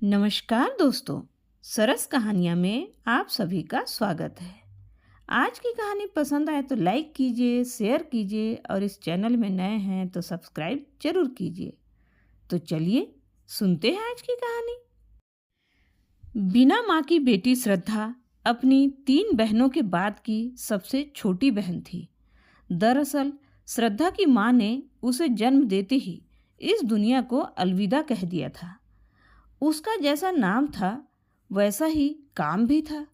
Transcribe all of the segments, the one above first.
नमस्कार दोस्तों। सरस कहानियाँ में आप सभी का स्वागत है। आज की कहानी पसंद आए तो लाइक कीजिए, शेयर कीजिए और इस चैनल में नए हैं तो सब्सक्राइब जरूर कीजिए। तो चलिए सुनते हैं आज की कहानी। बिना माँ की बेटी श्रद्धा अपनी 3 बहनों के बाद की सबसे छोटी बहन थी। दरअसल श्रद्धा की माँ ने उसे जन्म देते ही इस दुनिया को अलविदा कह दिया था। उसका जैसा नाम था वैसा ही काम भी था।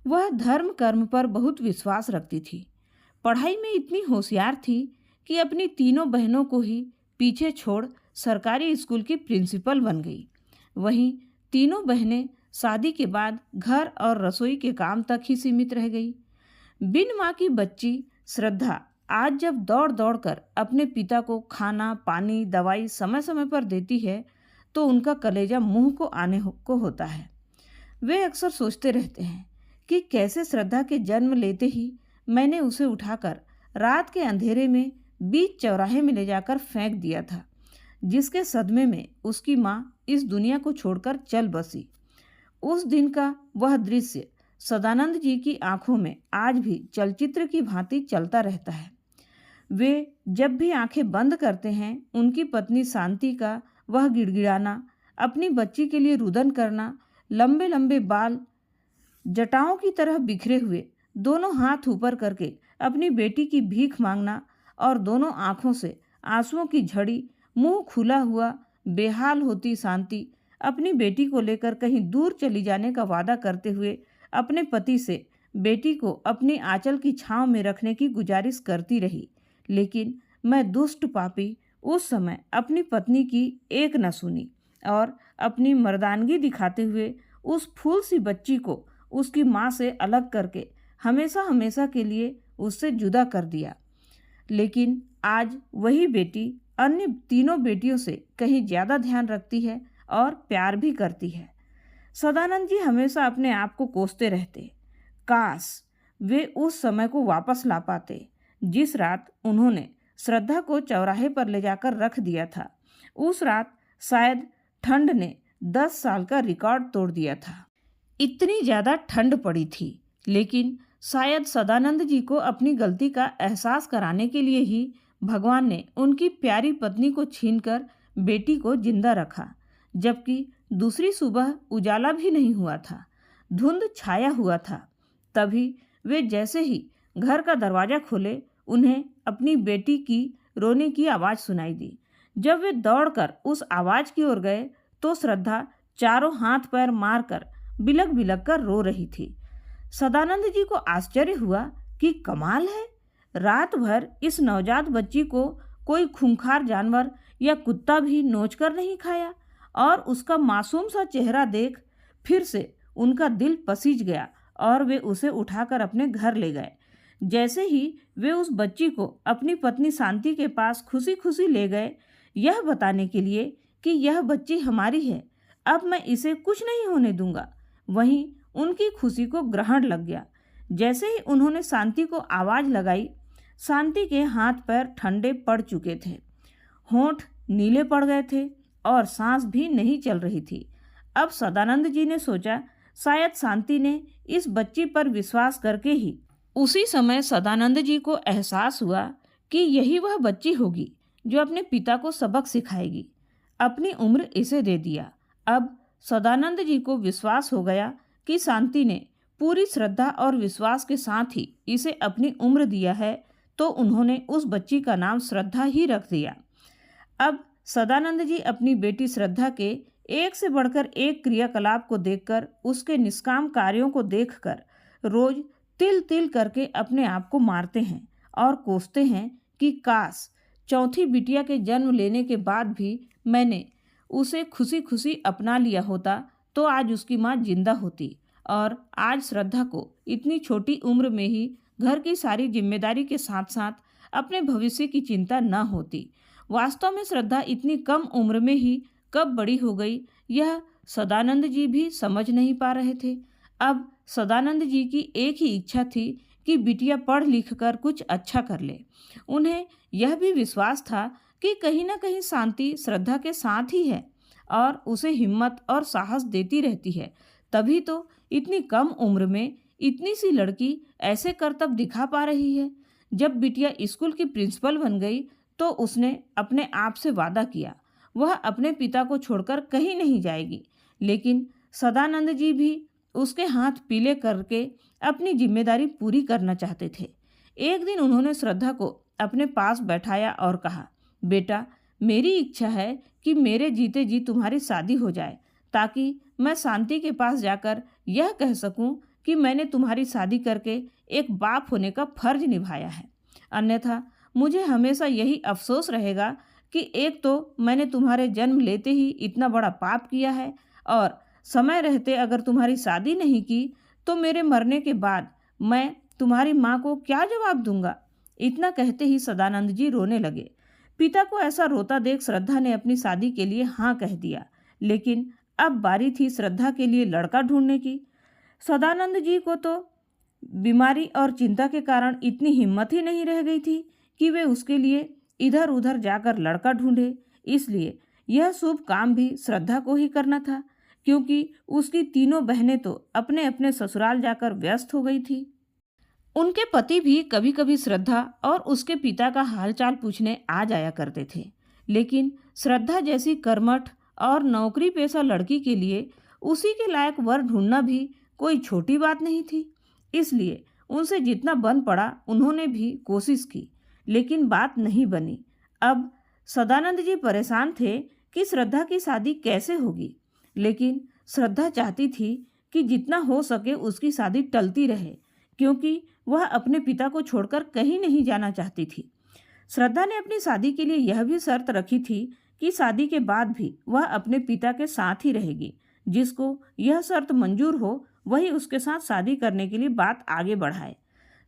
वह धर्म कर्म पर बहुत विश्वास रखती थी। पढ़ाई में इतनी होशियार थी कि अपनी तीनों बहनों को ही पीछे छोड़ सरकारी स्कूल की प्रिंसिपल बन गई। वहीं तीनों बहनें शादी के बाद घर और रसोई के काम तक ही सीमित रह गई। बिन माँ की बच्ची श्रद्धा आज जब दौड़ दौड़ कर अपने पिता को खाना पानी दवाई समय समय पर देती है तो उनका कलेजा मुंह को को होता है। वे अक्सर सोचते रहते हैं कि कैसे श्रद्धा के जन्म लेते ही मैंने उसे उठाकर रात के अंधेरे में बीच चौराहे में ले जाकर फेंक दिया था, जिसके सदमे में उसकी माँ इस दुनिया को छोड़कर चल बसी। उस दिन का वह दृश्य सदानंद जी की आंखों में आज भी चलचित्र की भांति चलता रहता है। वे जब भी आंखें बंद करते हैं, उनकी पत्नी शांति का वह गिड़गिड़ाना, अपनी बच्ची के लिए रुदन करना, लंबे लंबे बाल जटाओं की तरह बिखरे हुए, दोनों हाथ ऊपर करके अपनी बेटी की भीख मांगना और दोनों आंखों से आंसुओं की झड़ी, मुंह खुला हुआ बेहाल होती शांति अपनी बेटी को लेकर कहीं दूर चली जाने का वादा करते हुए अपने पति से बेटी को अपनी आंचल की छांव में रखने की गुजारिश करती रही। लेकिन मैं दुष्ट पापी उस समय अपनी पत्नी की एक न सुनी और अपनी मर्दानगी दिखाते हुए उस फूल सी बच्ची को उसकी माँ से अलग करके हमेशा हमेशा के लिए उससे जुदा कर दिया। लेकिन आज वही बेटी अन्य तीनों बेटियों से कहीं ज़्यादा ध्यान रखती है और प्यार भी करती है। सदानंद जी हमेशा अपने आप को कोसते रहते, काश वे उस समय को वापस ला पाते जिस रात उन्होंने श्रद्धा को चौराहे पर ले जाकर रख दिया था। उस रात शायद ठंड ने 10 साल का रिकॉर्ड तोड़ दिया था। इतनी ज़्यादा ठंड पड़ी थी, लेकिन शायद सदानंद जी को अपनी गलती का एहसास कराने के लिए ही भगवान ने उनकी प्यारी पत्नी को छीनकर बेटी को जिंदा रखा। जबकि दूसरी सुबह उजाला भी नहीं हुआ था, धुंध छाया हुआ था। तभी वे जैसे ही घर का दरवाज़ा खोले, उन्हें अपनी बेटी की रोने की आवाज़ सुनाई दी। जब वे दौड़कर उस आवाज़ की ओर गए तो श्रद्धा चारों हाथ पैर मारकर बिलक बिलक कर रो रही थी। सदानंद जी को आश्चर्य हुआ कि कमाल है, रात भर इस नवजात बच्ची को कोई खूंखार जानवर या कुत्ता भी नोच कर नहीं खाया। और उसका मासूम सा चेहरा देख फिर से उनका दिल पसीज गया और वे उसे उठाकर अपने घर ले गए। जैसे ही वे उस बच्ची को अपनी पत्नी शांति के पास खुशी खुशी ले गए, यह बताने के लिए कि यह बच्ची हमारी है, अब मैं इसे कुछ नहीं होने दूंगा, वहीं उनकी खुशी को ग्रहण लग गया। जैसे ही उन्होंने शांति को आवाज़ लगाई, शांति के हाथ पैर ठंडे पड़ चुके थे, होंठ नीले पड़ गए थे और सांस भी नहीं चल रही थी। अब सदानंद जी ने सोचा शायद शांति ने इस बच्ची पर विश्वास करके ही। उसी समय सदानंद जी को एहसास हुआ कि यही वह बच्ची होगी जो अपने पिता को सबक सिखाएगी। अपनी उम्र इसे दे दिया। अब सदानंद जी को विश्वास हो गया कि शांति ने पूरी श्रद्धा और विश्वास के साथ ही इसे अपनी उम्र दिया है, तो उन्होंने उस बच्ची का नाम श्रद्धा ही रख दिया। अब सदानंद जी अपनी बेटी श्रद्धा के एक से बढ़कर एक क्रियाकलाप को देखकर, उसके निष्काम कार्यों को देखकर रोज तिल तिल करके अपने आप को मारते हैं और कोसते हैं कि काश चौथी बिटिया के जन्म लेने के बाद भी मैंने उसे खुशी खुशी अपना लिया होता तो आज उसकी माँ जिंदा होती और आज श्रद्धा को इतनी छोटी उम्र में ही घर की सारी जिम्मेदारी के साथ साथ अपने भविष्य की चिंता न होती। वास्तव में श्रद्धा इतनी कम उम्र में ही कब बड़ी हो गई, यह सदानंद जी भी समझ नहीं पा रहे थे। अब सदानंद जी की एक ही इच्छा थी कि बिटिया पढ़ लिख कर कुछ अच्छा कर ले। उन्हें यह भी विश्वास था कि कहीं ना कहीं शांति श्रद्धा के साथ ही है और उसे हिम्मत और साहस देती रहती है। तभी तो इतनी कम उम्र में इतनी सी लड़की ऐसे करतब दिखा पा रही है। जब बिटिया स्कूल की प्रिंसिपल बन गई तो उसने अपने आप से वादा किया वह अपने पिता को छोड़कर कहीं नहीं जाएगी। लेकिन सदानंद जी भी उसके हाथ पीले करके अपनी जिम्मेदारी पूरी करना चाहते थे। एक दिन उन्होंने श्रद्धा को अपने पास बैठाया और कहा, बेटा, मेरी इच्छा है कि मेरे जीते जी तुम्हारी शादी हो जाए ताकि मैं शांति के पास जाकर यह कह सकूं कि मैंने तुम्हारी शादी करके एक बाप होने का फर्ज निभाया है। अन्यथा मुझे हमेशा यही अफसोस रहेगा कि एक तो मैंने तुम्हारे जन्म लेते ही इतना बड़ा पाप किया है और समय रहते अगर तुम्हारी शादी नहीं की तो मेरे मरने के बाद मैं तुम्हारी माँ को क्या जवाब दूंगा। इतना कहते ही सदानंद जी रोने लगे। पिता को ऐसा रोता देख श्रद्धा ने अपनी शादी के लिए हाँ कह दिया। लेकिन अब बारी थी श्रद्धा के लिए लड़का ढूंढने की। सदानंद जी को तो बीमारी और चिंता के कारण इतनी हिम्मत ही नहीं रह गई थी कि वे उसके लिए इधर उधर जाकर लड़का ढूंढे। इसलिए यह शुभ काम भी श्रद्धा को ही करना था, क्योंकि उसकी तीनों बहनें तो अपने अपने ससुराल जाकर व्यस्त हो गई थी। उनके पति भी कभी कभी श्रद्धा और उसके पिता का हालचाल पूछने आ जाया करते थे। लेकिन श्रद्धा जैसी कर्मठ और नौकरी पेशा लड़की के लिए उसी के लायक वर ढूंढना भी कोई छोटी बात नहीं थी। इसलिए उनसे जितना बन पड़ा उन्होंने भी कोशिश की, लेकिन बात नहीं बनी। अब सदानंद जी परेशान थे कि श्रद्धा की शादी कैसे होगी। लेकिन श्रद्धा चाहती थी कि जितना हो सके उसकी शादी टलती रहे, क्योंकि वह अपने पिता को छोड़कर कहीं नहीं जाना चाहती थी। श्रद्धा ने अपनी शादी के लिए यह भी शर्त रखी थी कि शादी के बाद भी वह अपने पिता के साथ ही रहेगी। जिसको यह शर्त मंजूर हो वही उसके साथ शादी करने के लिए बात आगे बढ़ाए।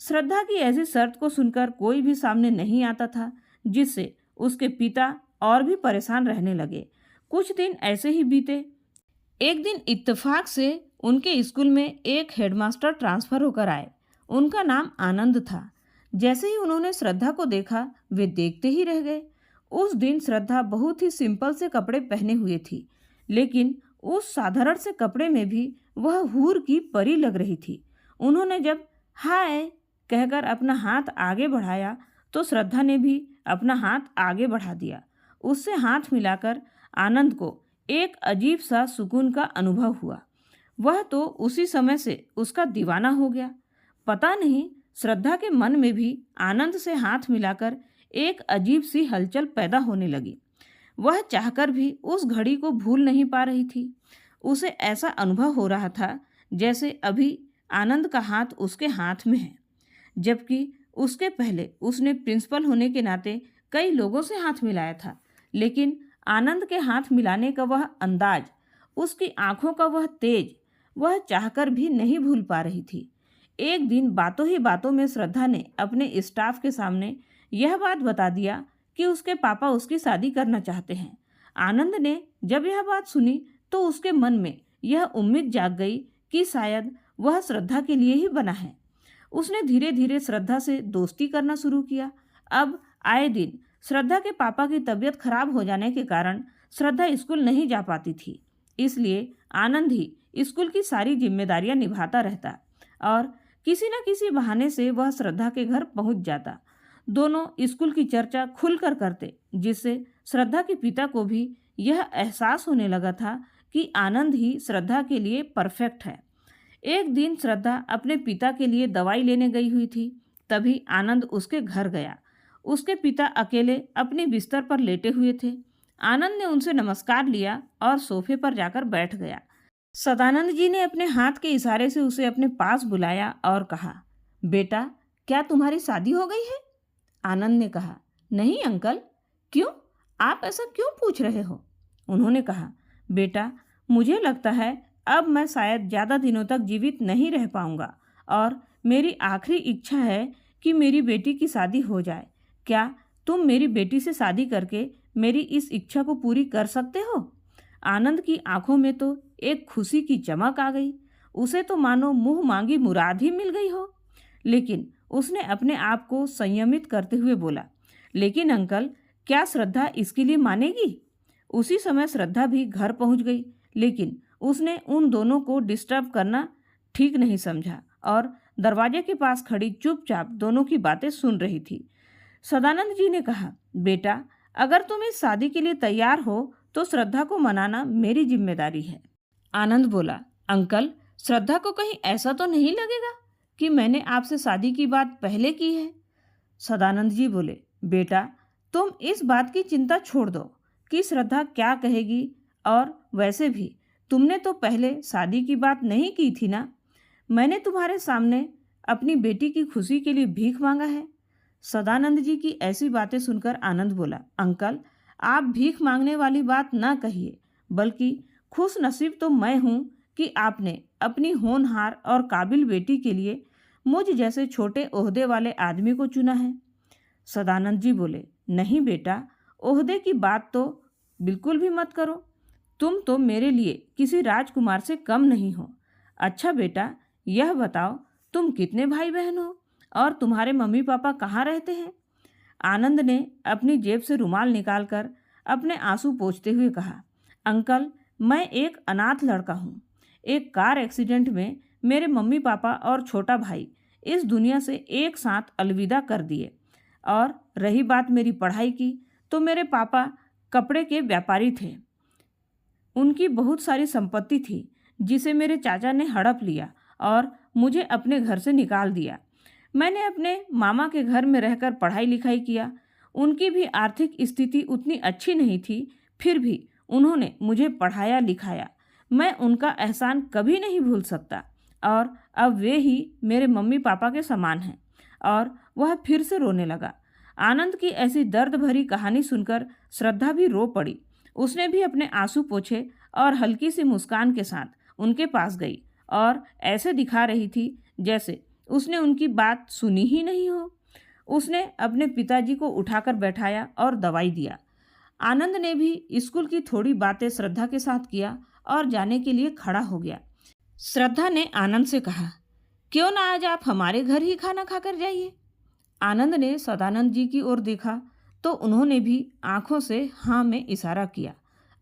श्रद्धा की ऐसी शर्त को सुनकर कोई भी सामने नहीं आता था, जिससे उसके पिता और भी परेशान रहने लगे। कुछ दिन ऐसे ही बीते। एक दिन इत्तेफाक से उनके स्कूल में एक हेडमास्टर ट्रांसफर होकर आए। उनका नाम आनंद था। जैसे ही उन्होंने श्रद्धा को देखा वे देखते ही रह गए। उस दिन श्रद्धा बहुत ही सिंपल से कपड़े पहने हुए थी, लेकिन उस साधारण से कपड़े में भी वह हूर की परी लग रही थी। उन्होंने जब हाय कहकर अपना हाथ आगे बढ़ाया तो श्रद्धा ने भी अपना हाथ आगे बढ़ा दिया। उससे हाथ मिलाकर आनंद को एक अजीब सा सुकून का अनुभव हुआ। वह तो उसी समय से उसका दीवाना हो गया। पता नहीं श्रद्धा के मन में भी आनंद से हाथ मिलाकर एक अजीब सी हलचल पैदा होने लगी। वह चाहकर भी उस घड़ी को भूल नहीं पा रही थी। उसे ऐसा अनुभव हो रहा था जैसे अभी आनंद का हाथ उसके हाथ में है, जबकि उसके पहले उसने प्रिंसिपल होने के नाते कई लोगों से हाथ मिलाया था। लेकिन आनंद के हाथ मिलाने का वह अंदाज, उसकी आंखों का वह तेज, वह चाहकर भी नहीं भूल पा रही थी। एक दिन बातों ही बातों में श्रद्धा ने अपने स्टाफ के सामने यह बात बता दिया कि उसके पापा उसकी शादी करना चाहते हैं। आनंद ने जब यह बात सुनी तो उसके मन में यह उम्मीद जाग गई कि शायद वह श्रद्धा के लिए ही बना है। उसने धीरे धीरे श्रद्धा से दोस्ती करना शुरू किया। अब आए दिन श्रद्धा के पापा की तबीयत खराब हो जाने के कारण श्रद्धा स्कूल नहीं जा पाती थी। इसलिए आनंद ही स्कूल की सारी जिम्मेदारियां निभाता रहता और किसी न किसी बहाने से वह श्रद्धा के घर पहुंच जाता। दोनों स्कूल की चर्चा खुलकर करते, जिससे श्रद्धा के पिता को भी यह एहसास होने लगा था कि आनंद ही श्रद्धा के लिए परफेक्ट है। एक दिन श्रद्धा अपने पिता के लिए दवाई लेने गई हुई थी। तभी आनंद उसके घर गया। उसके पिता अकेले अपने बिस्तर पर लेटे हुए थे। आनंद ने उनसे नमस्कार लिया और सोफे पर जाकर बैठ गया। सदानंद जी ने अपने हाथ के इशारे से उसे अपने पास बुलाया और कहा, बेटा, क्या तुम्हारी शादी हो गई है? आनंद ने कहा, नहीं अंकल। क्यों? आप ऐसा क्यों पूछ रहे हो? उन्होंने कहा, बेटा, मुझे लगता है अब मैं शायद ज़्यादा दिनों तक जीवित नहीं रह पाऊंगा और मेरी आखिरी इच्छा है कि मेरी बेटी की शादी हो जाए। क्या तुम मेरी बेटी से शादी करके मेरी इस इच्छा को पूरी कर सकते हो? आनंद की आंखों में तो एक खुशी की चमक आ गई। उसे तो मानो मुंह मांगी मुराद ही मिल गई हो। लेकिन उसने अपने आप को संयमित करते हुए बोला, लेकिन अंकल, क्या श्रद्धा इसके लिए मानेगी? उसी समय श्रद्धा भी घर पहुंच गई, लेकिन उसने उन दोनों को डिस्टर्ब करना ठीक नहीं समझा और दरवाजे के पास खड़ी चुपचाप दोनों की बातें सुन रही थी। सदानंद जी ने कहा, बेटा, अगर तुम इस शादी के लिए तैयार हो तो श्रद्धा को मनाना मेरी जिम्मेदारी है। आनंद बोला, अंकल, श्रद्धा को कहीं ऐसा तो नहीं लगेगा कि मैंने आपसे शादी की बात पहले की है? सदानंद जी बोले, बेटा, तुम इस बात की चिंता छोड़ दो कि श्रद्धा क्या कहेगी, और वैसे भी तुमने तो पहले शादी की बात नहीं की थी ना। मैंने तुम्हारे सामने अपनी बेटी की खुशी के लिए भीख मांगा है। सदानंद जी की ऐसी बातें सुनकर आनंद बोला, अंकल, आप भीख मांगने वाली बात ना कहिए, बल्कि खुश नसीब तो मैं हूँ कि आपने अपनी होनहार और काबिल बेटी के लिए मुझ जैसे छोटे ओहदे वाले आदमी को चुना है। सदानंद जी बोले, नहीं बेटा, ओहदे की बात तो बिल्कुल भी मत करो। तुम तो मेरे लिए किसी राजकुमार से कम नहीं हो। अच्छा बेटा, यह बताओ, तुम कितने भाई बहन हो और तुम्हारे मम्मी पापा कहाँ रहते हैं? आनंद ने अपनी जेब से रुमाल निकालकर अपने आंसू पोंछते हुए कहा, अंकल, मैं एक अनाथ लड़का हूँ। एक कार एक्सीडेंट में मेरे मम्मी पापा और छोटा भाई इस दुनिया से एक साथ अलविदा कर दिए। और रही बात मेरी पढ़ाई की, तो मेरे पापा कपड़े के व्यापारी थे। उनकी बहुत सारी संपत्ति थी जिसे मेरे चाचा ने हड़प लिया और मुझे अपने घर से निकाल दिया। मैंने अपने मामा के घर में रहकर पढ़ाई लिखाई किया। उनकी भी आर्थिक स्थिति उतनी अच्छी नहीं थी, फिर भी उन्होंने मुझे पढ़ाया लिखाया। मैं उनका एहसान कभी नहीं भूल सकता और अब वे ही मेरे मम्मी पापा के समान हैं। और वह फिर से रोने लगा। आनंद की ऐसी दर्द भरी कहानी सुनकर श्रद्धा भी रो पड़ी। उसने भी अपने आंसू पोंछे और हल्की सी मुस्कान के साथ उनके पास गई और ऐसे दिखा रही थी जैसे उसने उनकी बात सुनी ही नहीं हो। उसने अपने पिताजी को उठाकर बैठाया और दवाई दिया। आनंद ने भी स्कूल की थोड़ी बातें श्रद्धा के साथ किया और जाने के लिए खड़ा हो गया। श्रद्धा ने आनंद से कहा, क्यों ना आज आप हमारे घर ही खाना खाकर जाइए? आनंद ने सदानंद जी की ओर देखा तो उन्होंने भी आंखों से हाँ में इशारा किया।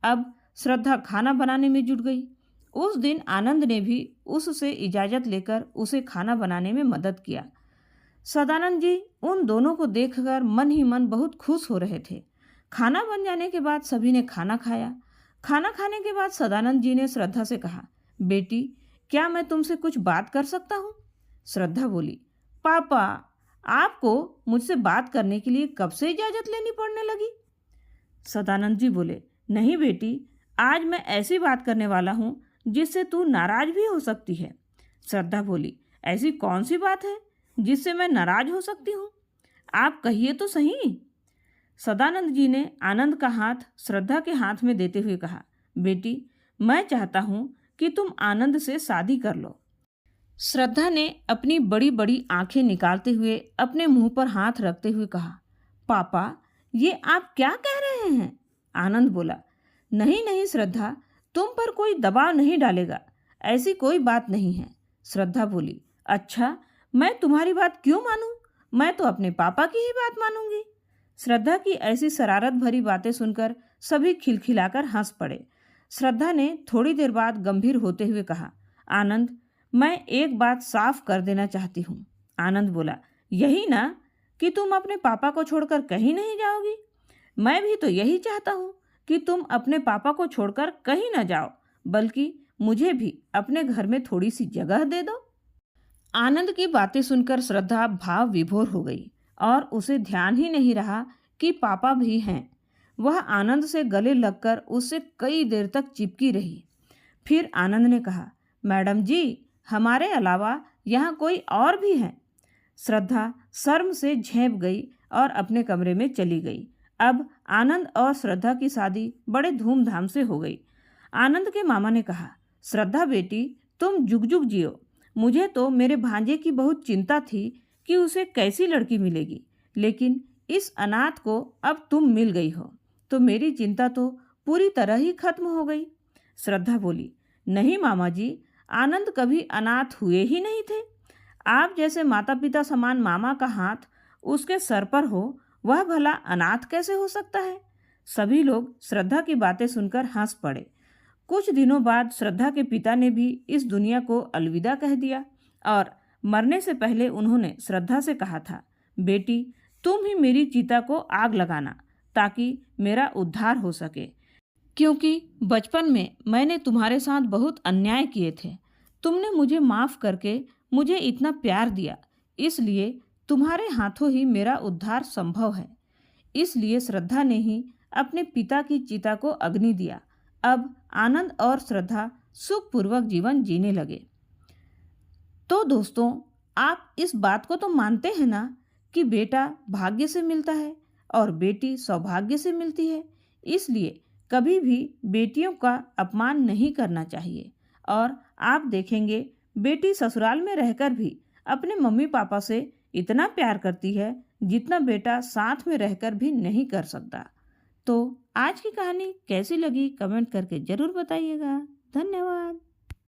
अब श्रद्धा खाना बनाने में जुट गई। उस दिन आनंद ने भी उससे इजाज़त लेकर उसे खाना बनाने में मदद किया। सदानंद जी उन दोनों को देखकर मन ही मन बहुत खुश हो रहे थे। खाना बन जाने के बाद सभी ने खाना खाया। खाना खाने के बाद सदानंद जी ने श्रद्धा से कहा, बेटी, क्या मैं तुमसे कुछ बात कर सकता हूँ? श्रद्धा बोली, पापा, आपको मुझसे बात करने के लिए कब से इजाज़त लेनी पड़ने लगी? सदानंद जी बोले, नहीं बेटी, आज मैं ऐसी बात करने वाला हूँ जिससे तू नाराज भी हो सकती है। श्रद्धा बोली, ऐसी कौन सी बात है जिससे मैं नाराज हो सकती हूँ? आप कहिए तो सही। सदानंद जी ने आनंद का हाथ श्रद्धा के हाथ में देते हुए कहा, बेटी, मैं चाहता हूँ कि तुम आनंद से शादी कर लो। श्रद्धा ने अपनी बड़ी बड़ी आंखें निकालते हुए अपने मुंह पर हाथ रखते हुए कहा, पापा, ये आप क्या कह रहे हैं? आनंद बोला, नहीं नहीं श्रद्धा, तुम पर कोई दबाव नहीं डालेगा, ऐसी कोई बात नहीं है। श्रद्धा बोली, अच्छा, मैं तुम्हारी बात क्यों मानूं? मैं तो अपने पापा की ही बात मानूंगी। श्रद्धा की ऐसी शरारत भरी बातें सुनकर सभी खिलखिलाकर हंस पड़े। श्रद्धा ने थोड़ी देर बाद गंभीर होते हुए कहा, आनंद, मैं एक बात साफ कर देना चाहती हूँ। आनंद बोला, यही ना कि तुम अपने पापा को छोड़कर कहीं नहीं जाओगी? मैं भी तो यही चाहता हूँ कि तुम अपने पापा को छोड़कर कहीं न जाओ, बल्कि मुझे भी अपने घर में थोड़ी सी जगह दे दो। आनंद की बातें सुनकर श्रद्धा भाव विभोर हो गई और उसे ध्यान ही नहीं रहा कि पापा भी हैं। वह आनंद से गले लगकर उससे कई देर तक चिपकी रही। फिर आनंद ने कहा, मैडम जी, हमारे अलावा यहाँ कोई और भी है। श्रद्धा शर्म से झेंप गई और अपने कमरे में चली गई। अब आनंद और श्रद्धा की शादी बड़े धूमधाम से हो गई। आनंद के मामा ने कहा, श्रद्धा बेटी, तुम जुग जुग जियो। मुझे तो मेरे भांजे की बहुत चिंता थी कि उसे कैसी लड़की मिलेगी, लेकिन इस अनाथ को अब तुम मिल गई हो तो मेरी चिंता तो पूरी तरह ही खत्म हो गई। श्रद्धा बोली, नहीं मामा जी, आनंद कभी अनाथ हुए ही नहीं थे। आप जैसे माता पिता समान मामा का हाथ उसके सर पर हो, वह भला अनाथ कैसे हो सकता है? सभी लोग श्रद्धा की बातें सुनकर हंस पड़े। कुछ दिनों बाद श्रद्धा के पिता ने भी इस दुनिया को अलविदा कह दिया और मरने से पहले उन्होंने श्रद्धा से कहा था, बेटी तुम ही मेरी चिता को आग लगाना ताकि मेरा उद्धार हो सके, क्योंकि बचपन में मैंने तुम्हारे साथ बहुत अन्याय किए थे। तुमने मुझे माफ करके मुझे इतना प्यार दिया, इसलिए तुम्हारे हाथों ही मेरा उद्धार संभव है। इसलिए श्रद्धा ने ही अपने पिता की चिता को अग्नि दिया। अब आनंद और श्रद्धा सुखपूर्वक जीवन जीने लगे। तो दोस्तों, आप इस बात को तो मानते हैं ना कि बेटा भाग्य से मिलता है और बेटी सौभाग्य से मिलती है। इसलिए कभी भी बेटियों का अपमान नहीं करना चाहिए। और आप देखेंगे बेटी ससुराल में रहकर भी अपने मम्मी पापा से इतना प्यार करती है जितना बेटा साथ में रहकर भी नहीं कर सकता। तो आज की कहानी कैसी लगी कमेंट करके ज़रूर बताइएगा।